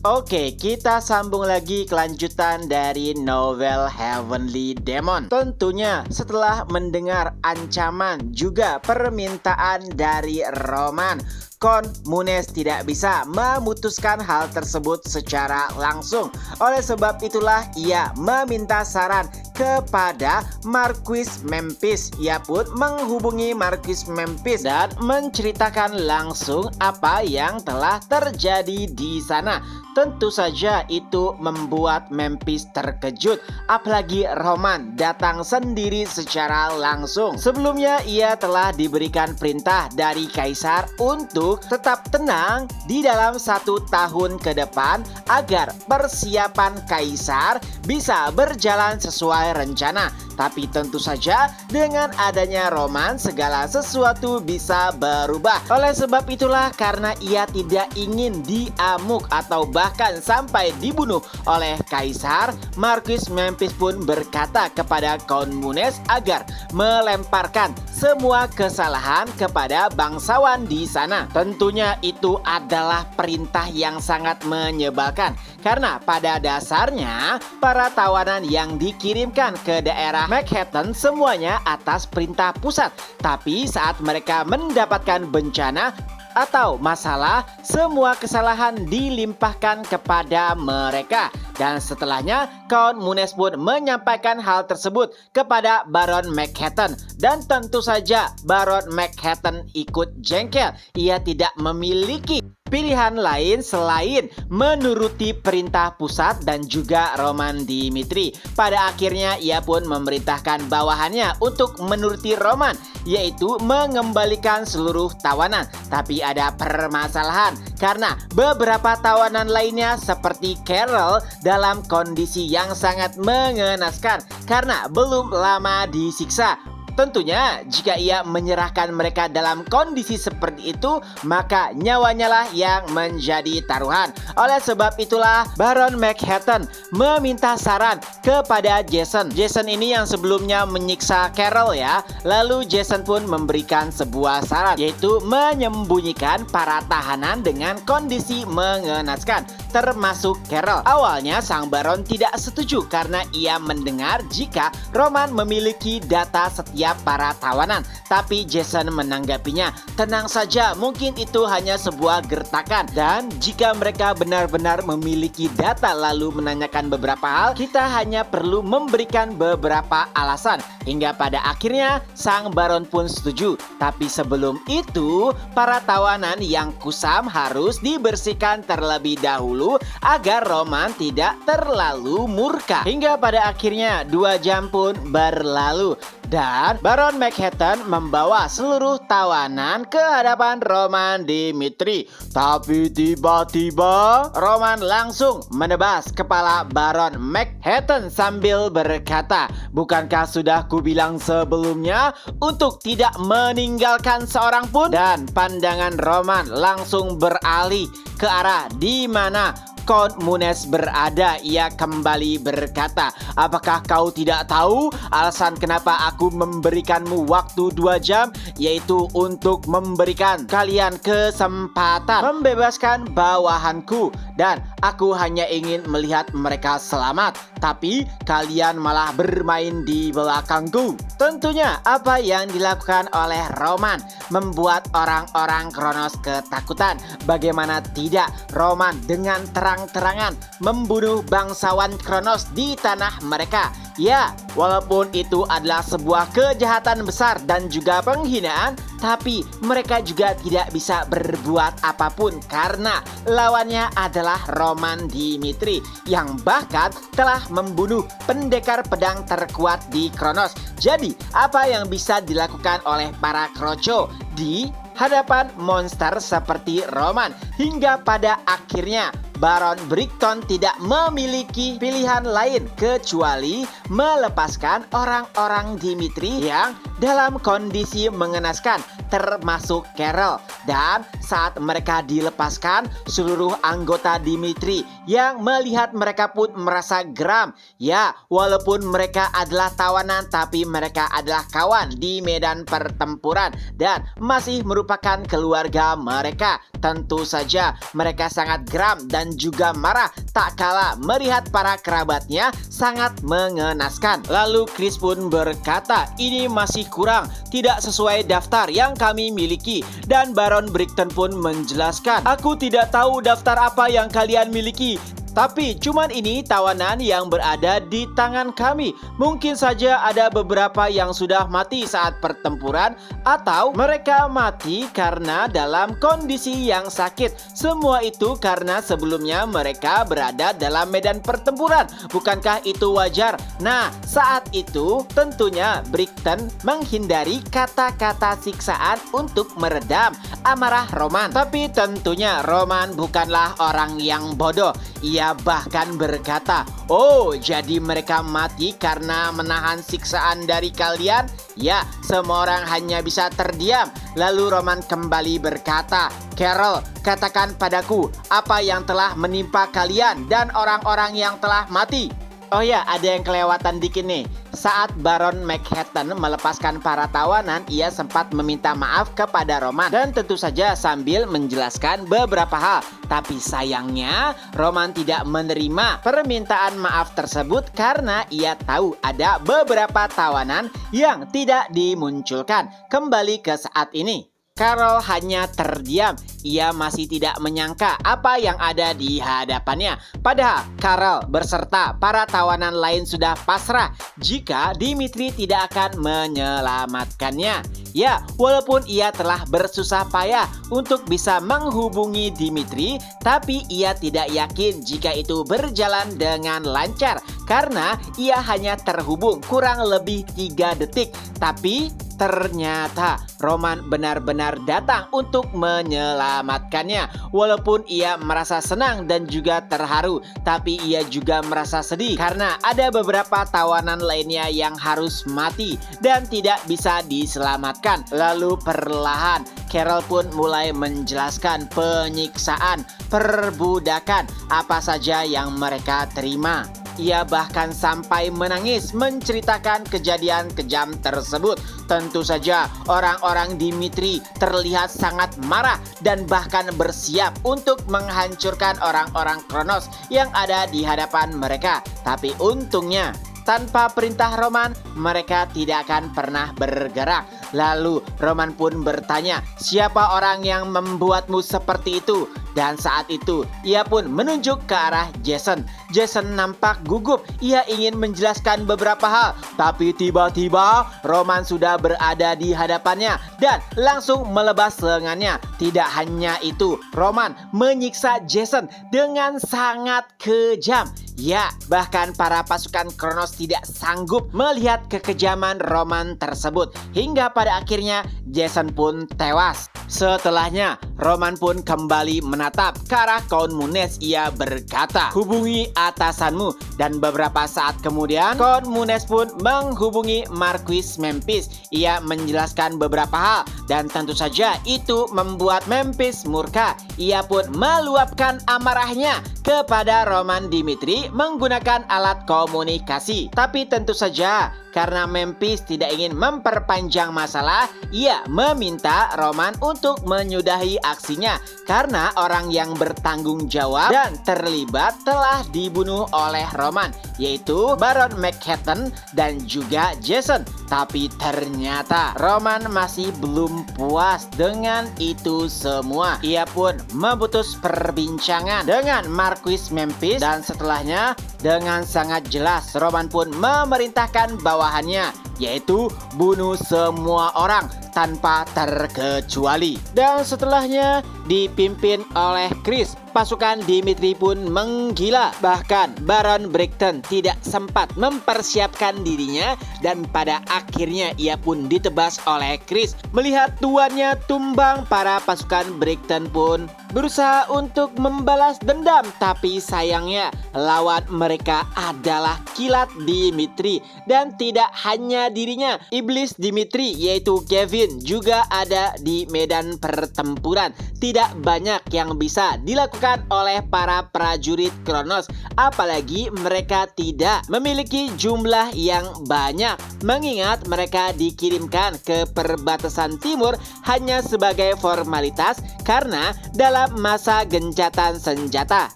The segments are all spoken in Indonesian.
Oke, kita sambung lagi kelanjutan dari novel Heavenly Demon. Tentunya setelah mendengar ancaman juga permintaan dari Roman, Count Munez tidak bisa memutuskan hal tersebut secara langsung. Oleh sebab itulah ia meminta saran kepada Marquis Memphis. Ia pun menghubungi Marquis Memphis dan menceritakan langsung apa yang telah terjadi di sana. Tentu saja itu membuat Memphis terkejut, apalagi Roman datang sendiri secara langsung. Sebelumnya ia telah diberikan perintah dari Kaisar untuk tetap tenang di dalam 1 tahun ke depan agar persiapan Kaisar bisa berjalan sesuai rencana. Tapi tentu saja dengan adanya Roman segala sesuatu bisa berubah. Oleh sebab itulah karena ia tidak ingin diamuk atau bahkan sampai dibunuh oleh Kaisar, Marquis Memphis pun berkata kepada Count Munez agar melemparkan semua kesalahan kepada bangsawan di sana. Tentunya itu adalah perintah yang sangat menyebalkan karena pada dasarnya para tawanan yang dikirimkan ke daerah Manhattan semuanya atas perintah pusat. Tapi saat mereka mendapatkan bencana atau masalah, semua kesalahan dilimpahkan kepada mereka. Dan setelahnya, Count Munez pun menyampaikan hal tersebut kepada Baron Manhattan. Dan tentu saja Baron Manhattan ikut jengkel. Ia tidak memiliki pilihan lain selain menuruti perintah pusat dan juga Roman Dimitri. Pada akhirnya ia pun memerintahkan bawahannya untuk menuruti Roman, yaitu mengembalikan seluruh tawanan. Tapi ada permasalahan karena beberapa tawanan lainnya seperti Carol dalam kondisi yang sangat mengenaskan karena belum lama disiksa. Tentunya jika ia menyerahkan mereka dalam kondisi seperti itu, maka nyawanya lah yang menjadi taruhan. Oleh sebab itulah Baron Manhattan meminta saran kepada Jason. Jason ini yang sebelumnya menyiksa Carol ya. Lalu Jason pun memberikan sebuah saran, yaitu menyembunyikan para tahanan dengan kondisi mengenaskan, termasuk Carol. Awalnya sang Baron tidak setuju karena ia mendengar jika Roman memiliki data setiap para tawanan. Tapi Jason menanggapinya, tenang saja, mungkin itu hanya sebuah gertakan. Dan jika mereka benar-benar memiliki data lalu menanyakan beberapa hal, kita hanya perlu memberikan beberapa alasan. Hingga pada akhirnya sang Baron pun setuju. Tapi sebelum itu, para tawanan yang kusam harus dibersihkan terlebih dahulu agar Roman tidak terlalu murka. Hingga pada akhirnya 2 jam pun berlalu dan Baron Manhattan membawa seluruh tawanan ke hadapan Roman Dimitri. Tapi tiba-tiba Roman langsung menebas kepala Baron Manhattan sambil berkata, "Bukankah sudah kubilang sebelumnya untuk tidak meninggalkan seorang pun?" Dan pandangan Roman langsung beralih ke arah di mana Count Munez berada. Ia kembali berkata, "Apakah kau tidak tahu alasan kenapa aku memberikanmu waktu 2 jam? Yaitu untuk memberikan kalian kesempatan membebaskan bawahanku. Dan aku hanya ingin melihat mereka selamat. Tapi kalian malah bermain di belakangku." Tentunya apa yang dilakukan oleh Roman membuat orang-orang Kronos ketakutan. Bagaimana tidak, Roman dengan terang-terangan membunuh bangsawan Kronos di tanah mereka. Ya, walaupun itu adalah sebuah kejahatan besar dan juga penghinaan, tapi mereka juga tidak bisa berbuat apapun karena lawannya adalah Roman Dimitri yang bahkan telah membunuh pendekar pedang terkuat di Kronos. Jadi, apa yang bisa dilakukan oleh para Kroco di hadapan monster seperti Roman? Hingga pada akhirnya Baron Brickton tidak memiliki pilihan lain kecuali melepaskan orang-orang Dimitri yang dalam kondisi mengenaskan, termasuk Carol. Dan saat mereka dilepaskan, seluruh anggota Dimitri yang melihat mereka pun merasa geram. Ya, walaupun mereka adalah tawanan, tapi mereka adalah kawan di medan pertempuran dan masih merupakan keluarga mereka. tentu saja mereka sangat geram dan juga marah tak kalah melihat para kerabatnya sangat mengenaskan. Lalu Chris pun berkata, ini masih kurang, tidak sesuai daftar yang kami miliki. Dan Baron Brickton pun menjelaskan, aku tidak tahu daftar apa yang kalian miliki, tapi cuman ini tawanan yang berada di tangan kami. Mungkin saja ada beberapa yang sudah mati saat pertempuran, atau mereka mati karena dalam kondisi yang sakit. Semua itu karena sebelumnya mereka berada dalam medan pertempuran. Bukankah itu wajar? Nah, saat itu tentunya Brickton menghindari kata-kata siksaan untuk meredam amarah Roman. Tapi tentunya Roman bukanlah orang yang bodoh. Ia bahkan berkata, oh, jadi mereka mati karena menahan siksaan dari kalian? Ya, semua orang hanya bisa terdiam. Lalu Roman kembali berkata, Carol, katakan padaku apa yang telah menimpa kalian dan orang-orang yang telah mati. Oh ya, ada yang kelewatan dikit nih. Saat Baron Manhattan melepaskan para tawanan, ia sempat meminta maaf kepada Roman dan tentu saja sambil menjelaskan beberapa hal. Tapi sayangnya Roman tidak menerima permintaan maaf tersebut karena ia tahu ada beberapa tawanan yang tidak dimunculkan. Kembali ke saat ini, Carol hanya terdiam. Ia masih tidak menyangka apa yang ada di hadapannya. Padahal Carol beserta para tawanan lain sudah pasrah jika Dimitri tidak akan menyelamatkannya. Ya, walaupun ia telah bersusah payah untuk bisa menghubungi Dimitri, tapi ia tidak yakin jika itu berjalan dengan lancar karena ia hanya terhubung kurang lebih 3 detik. Tapi ternyata Roman benar-benar datang untuk menyelamatkannya. Walaupun ia merasa senang dan juga terharu, tapi ia juga merasa sedih karena ada beberapa tawanan lainnya yang harus mati dan tidak bisa diselamatkan. Lalu perlahan Carol pun mulai menjelaskan penyiksaan, perbudakan, apa saja yang mereka terima. Ia bahkan sampai menangis menceritakan kejadian kejam tersebut. Tentu saja orang-orang Dimitri terlihat sangat marah dan bahkan bersiap untuk menghancurkan orang-orang Kronos yang ada di hadapan mereka. Tapi untungnya tanpa perintah Roman, mereka tidak akan pernah bergerak. Lalu Roman pun bertanya, siapa orang yang membuatmu seperti itu? Dan saat itu ia pun menunjuk ke arah Jason. Jason nampak gugup. Ia ingin menjelaskan beberapa hal, tapi tiba-tiba Roman sudah berada di hadapannya dan langsung melebas lengannya. Tidak hanya itu, Roman menyiksa Jason dengan sangat kejam. Ya, bahkan para pasukan Kronos tidak sanggup melihat kekejaman Roman tersebut. Hingga pada akhirnya Jason pun tewas. Setelahnya, Roman pun kembali menatap ke arah Count Munez. Ia berkata, hubungi atasanmu. Dan beberapa saat kemudian, Count Munez pun menghubungi Marquis Memphis. Ia menjelaskan beberapa hal dan tentu saja itu membuat Memphis murka. Ia pun meluapkan amarahnya kepada Roman Dimitri menggunakan alat komunikasi. Tapi tentu saja karena Memphis tidak ingin memperpanjang masalah, ia meminta Roman untuk menyudahi aksinya karena orang yang bertanggung jawab dan terlibat telah dibunuh oleh Roman, yaitu Baron Manhattan dan juga Jason. Tapi ternyata Roman masih belum puas dengan itu semua. Ia pun memutus perbincangan dengan Marquis Memphis dan setelahnya dengan sangat jelas Roman pun memerintahkan bawahannya, yaitu bunuh semua orang tanpa terkecuali. Dan setelahnya dipimpin oleh Chris, pasukan Dimitri pun menggila. Bahkan Baron Brickton tidak sempat mempersiapkan dirinya dan pada akhirnya ia pun ditebas oleh Chris. Melihat tuannya tumbang, para pasukan Brickton pun berusaha untuk membalas dendam, tapi sayangnya lawan mereka adalah kilat Dimitri. Dan tidak hanya dirinya, iblis Dimitri yaitu Kevin Mungkin juga ada di medan pertempuran. Tidak banyak yang bisa dilakukan oleh para prajurit Kronos, apalagi mereka tidak memiliki jumlah yang banyak, mengingat mereka dikirimkan ke perbatasan timur hanya sebagai formalitas karena dalam masa gencatan senjata.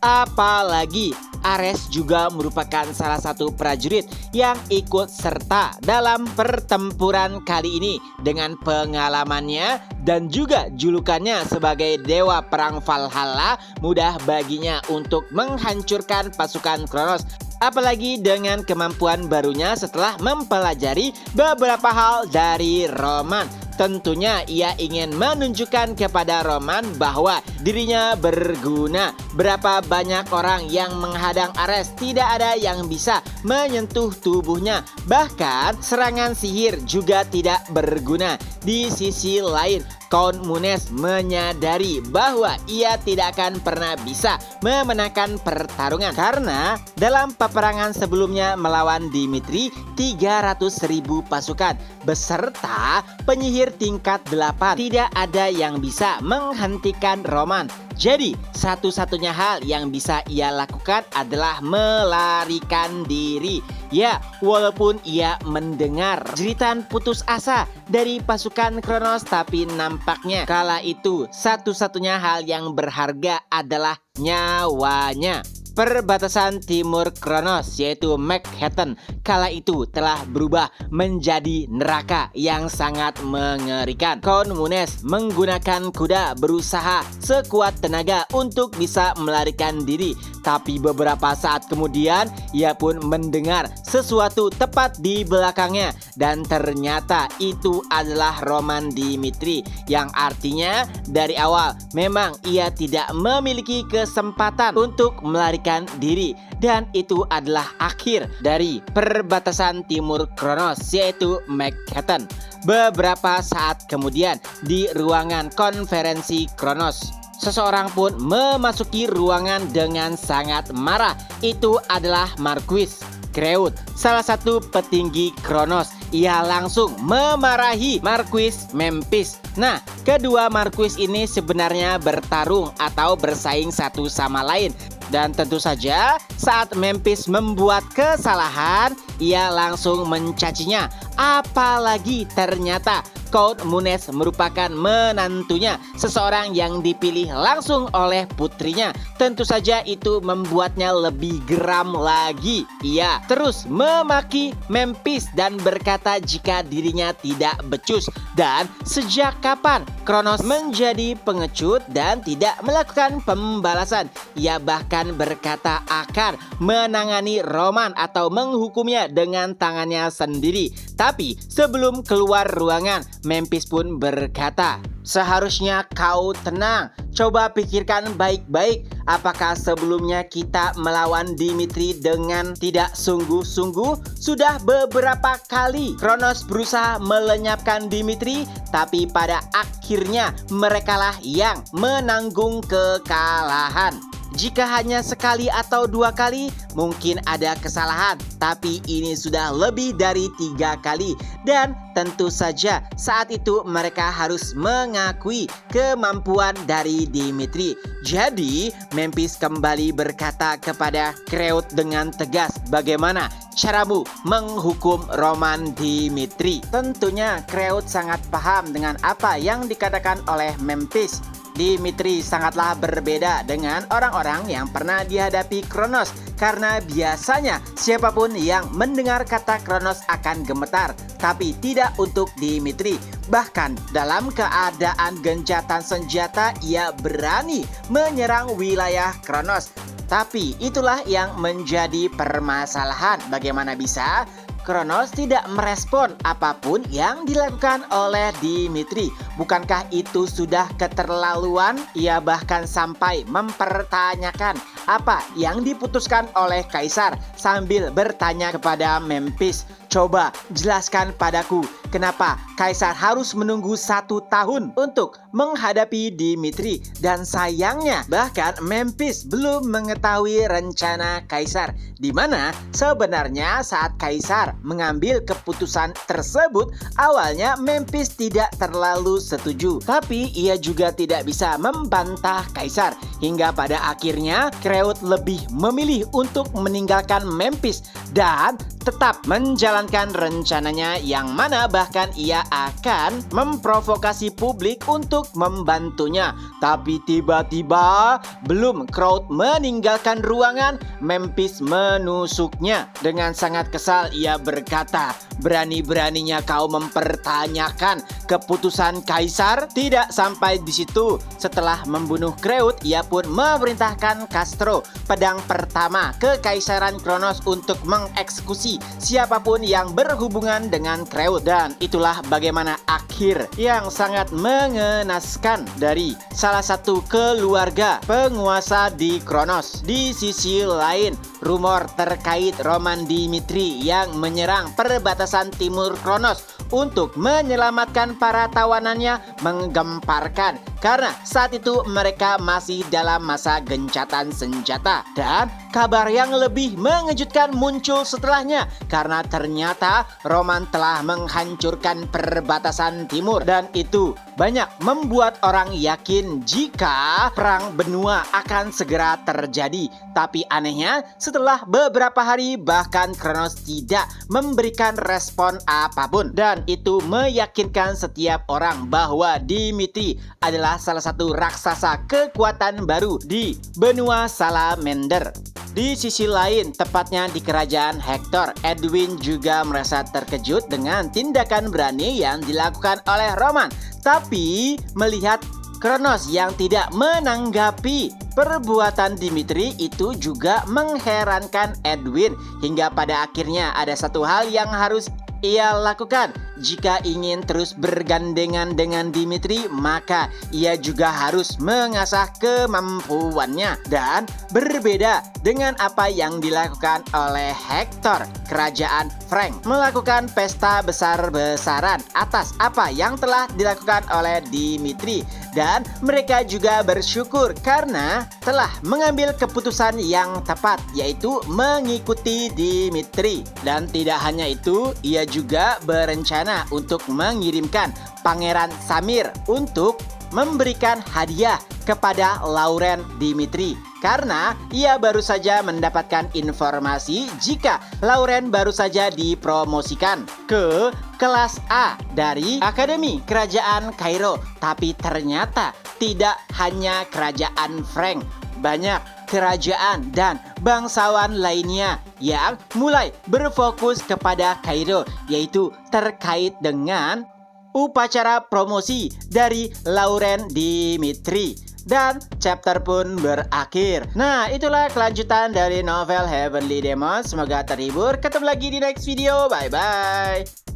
Apalagi Ares juga merupakan salah satu prajurit yang ikut serta dalam pertempuran kali ini dengan pengalamannya dan juga julukannya sebagai Dewa Perang Valhalla. Mudah baginya untuk menghancurkan pasukan Kronos, apalagi dengan kemampuan barunya setelah mempelajari beberapa hal dari Roman. Tentunya ia ingin menunjukkan kepada Roman bahwa dirinya berguna. Berapa banyak orang yang menghadang Ares, tidak ada yang bisa menyentuh tubuhnya. Bahkan serangan sihir juga tidak berguna. Di sisi lain, Count Munes menyadari bahwa ia tidak akan pernah bisa memenangkan pertarungan karena dalam peperangan sebelumnya melawan Dimitri, 300.000 pasukan beserta penyihir tingkat 8 tidak ada yang bisa menghentikan Roman. Jadi satu-satunya hal yang bisa ia lakukan adalah melarikan diri. Ya, walaupun ia mendengar jeritan putus asa dari pasukan Kronos, tapi nampaknya kala itu satu-satunya hal yang berharga adalah nyawanya. Perbatasan timur Kronos, yaitu Manhattan, kala itu telah berubah menjadi neraka yang sangat mengerikan. Count Munes menggunakan kuda berusaha sekuat tenaga untuk bisa melarikan diri. Tapi beberapa saat kemudian ia pun mendengar sesuatu tepat di belakangnya, dan ternyata itu adalah Roman Dimitri, yang artinya dari awal memang ia tidak memiliki kesempatan untuk melarikan diri, dan itu adalah akhir dari perbatasan timur Kronos, yaitu Manhattan. Beberapa saat kemudian di ruangan konferensi Kronos, seseorang pun memasuki ruangan dengan sangat marah. Itu adalah Marquis Creut, salah satu petinggi Kronos. Ia langsung memarahi Marquis Memphis. Nah, kedua Marquis ini sebenarnya bertarung atau bersaing satu sama lain. Dan tentu saja saat Memphis membuat kesalahan, ia langsung mencacinya. Apalagi ternyata Count Munes merupakan menantunya, seseorang yang dipilih langsung oleh putrinya. Tentu saja itu membuatnya lebih geram lagi. Ia terus memaki Memphis dan berkata jika dirinya tidak becus. Dan sejak kapan Kronos menjadi pengecut dan tidak melakukan pembalasan? Ia bahkan berkata akan menangani Roman atau menghukumnya dengan tangannya sendiri. Tapi sebelum keluar ruangan, Memphis pun berkata, "Seharusnya kau tenang. Coba pikirkan baik-baik. Apakah sebelumnya kita melawan Dimitri dengan tidak sungguh-sungguh? Sudah beberapa kali Kronos berusaha melenyapkan Dimitri, tapi pada akhirnya merekalah yang menanggung kekalahan. Jika hanya sekali atau dua kali, mungkin ada kesalahan. Tapi ini sudah lebih dari 3 kali. Dan tentu saja saat itu mereka harus mengakui kemampuan dari Dimitri." Jadi Memphis kembali berkata kepada Creut dengan tegas, "Bagaimana caramu menghukum Roman Dimitri?" Tentunya Creut sangat paham dengan apa yang dikatakan oleh Memphis. Dimitri sangatlah berbeda dengan orang-orang yang pernah dihadapi Kronos, karena biasanya siapapun yang mendengar kata Kronos akan gemetar, tapi tidak untuk Dimitri. Bahkan dalam keadaan gencatan senjata ia berani menyerang wilayah Kronos. Tapi itulah yang menjadi permasalahan. Bagaimana bisa Kronos tidak merespon apapun yang dilakukan oleh Dimitri? Bukankah itu sudah keterlaluan? Ia bahkan sampai mempertanyakan apa yang diputuskan oleh Kaisar sambil bertanya kepada Memphis. Coba jelaskan padaku kenapa Kaisar harus menunggu 1 tahun untuk menghadapi Dimitri. Dan sayangnya bahkan Memphis belum mengetahui rencana Kaisar, di mana sebenarnya saat Kaisar mengambil keputusan tersebut awalnya Memphis tidak terlalu setuju. Tapi ia juga tidak bisa membantah Kaisar, hingga pada akhirnya Kreut lebih memilih untuk meninggalkan Memphis dan tetap menjalankan rencananya, yang mana bahkan ia akan memprovokasi publik untuk membantunya. Tapi tiba-tiba belum Kreut meninggalkan ruangan, Memphis menusuknya. Dengan sangat kesal ia berkata, "Berani-beraninya kau mempertanyakan keputusan Kaisar?" Tidak sampai di situ, setelah membunuh Kreut, ia pun memerintahkan Castro, pedang pertama Kekaisaran Kronos, untuk mengeksekusi siapapun yang berhubungan dengan Kreut. Dan itulah bagaimana akhir yang sangat mengenaskan dari salah satu keluarga penguasa di Kronos. Di sisi lain, rumor terkait Roman Dimitri yang menyerang perbatasan timur Kronos untuk menyelamatkan para tawanannya menggemparkan, karena saat itu mereka masih dalam masa gencatan senjata. Dan kabar yang lebih mengejutkan muncul setelahnya, karena ternyata Roman telah menghancurkan perbatasan timur, dan itu banyak membuat orang yakin jika perang benua akan segera terjadi. Tapi anehnya, setelah beberapa hari bahkan Kronos tidak memberikan respon apapun, dan itu meyakinkan setiap orang bahwa Dimitri adalah salah satu raksasa kekuatan baru di benua Salamander. Di sisi lain, tepatnya di kerajaan Hektor, Edwin juga merasa terkejut dengan tindakan berani yang dilakukan oleh Roman. Tapi melihat Kronos yang tidak menanggapi perbuatan Dimitri, itu juga mengherankan Edwin. Hingga pada akhirnya ada satu hal yang harus ia lakukan. Jika ingin terus bergandengan dengan Dimitri, maka ia juga harus mengasah kemampuannya. Dan berbeda dengan apa yang dilakukan oleh Hektor, kerajaan Frank melakukan pesta besar-besaran atas apa yang telah dilakukan oleh Dimitri. Dan mereka juga bersyukur karena telah mengambil keputusan yang tepat, yaitu mengikuti Dimitri. Dan tidak hanya itu, ia juga berencana untuk mengirimkan Pangeran Samir untuk memberikan hadiah kepada Lauren Dimitri, karena ia baru saja mendapatkan informasi jika Lauren baru saja dipromosikan ke kelas A dari Akademi Kerajaan Kairo. Tapi ternyata tidak hanya kerajaan Frank, banyak kerajaan dan bangsawan lainnya yang mulai berfokus kepada Kairo, yaitu terkait dengan upacara promosi dari Lauren Dimitri. Dan chapter pun berakhir. Nah, itulah kelanjutan dari novel Heavenly Demon. Semoga terhibur. Ketemu lagi di next video. Bye bye.